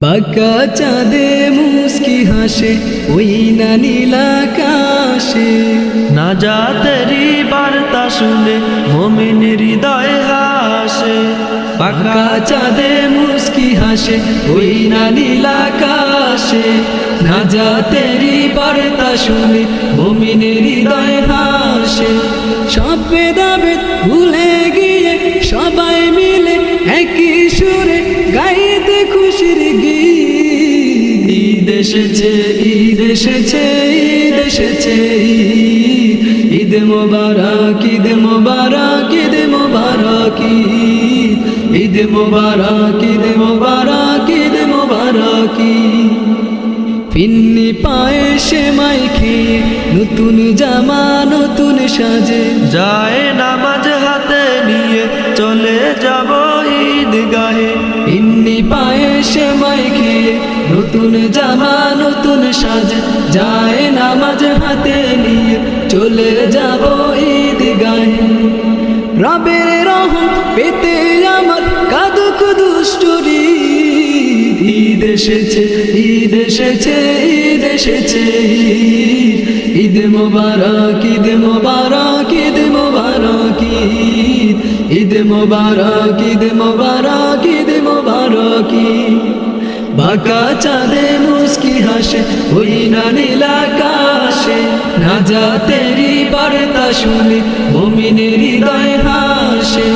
বাঁকা চাঁদে মুস্কি হাসে ওই না নীলাকাশে, নাজাতেরি বার্তা শুনে মুমিন হৃদয় হাসে। বাঁকা চাঁদে মুস্কি হাসে ওই না নীলাকাশে, নাজাতেরি বার্তা শুনে মুমিন হৃদয় হাসে। সব ভেদাভেদ ভুলে গিয়ে সবাই মিলে একই সুরে গাইতে খুশির গীত। ঈদ এসেছে, ঈদ এসেছে, ঈদ এসেছে, ঈদ মোবারক, ঈদ মোবারক, ঈদ মোবারক, ঈদ মোবারক, ঈদ মোবারক, ঈদ মোবারক। ফিন্নি পায়ে সেমাই খেয়ে নতুন জামা নতুন সাজে, যায় নামাজ হাতে নিয়ে চলে যাব ঈদগাহে। ফিন্নি পায়ে সেমাই খেয়ে নতুন জামা নতুন সাজে, যায় নামাজ হাতে নিয়ে চলে যাব ঈদগাহে। রবের রহম পেতে আমার কাঁদুক দুষ্টুরি, ঈদ এসেছে, ঈদ এসেছে, ঈদ এসেছে, ঈদ মোবারক, ঈদ মোবারক, ঈদ মোবারক, ঈদ মোবারক, ঈদ মোবারক, ঈদ মোবারক। বাঁকা চাঁদে মুস্কি হাসে ওই না নীলাকাশে, নাজাতেরি বার্তা শুনে মুমিনের হৃদয় হাসে।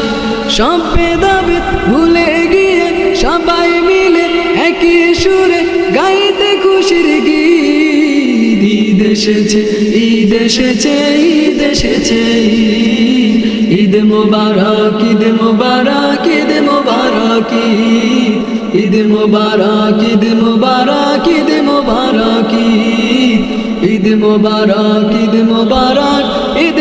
সব ভেদাভেদ ভুলে গিয়ে সবাই মিলে একই সুরে গাইতে খুশির গীত। ঈদ এসেছে, ঈদ এসেছে, ঈদ এসেছে, ঈদ মোবারক, ঈদ মোবারক, ঈদ মোবারক, ঈদ মোবারক, ঈদ মোবারক, ঈদ মোবারক, ঈদ মোবারক, ঈদ মোবারক, ঈদ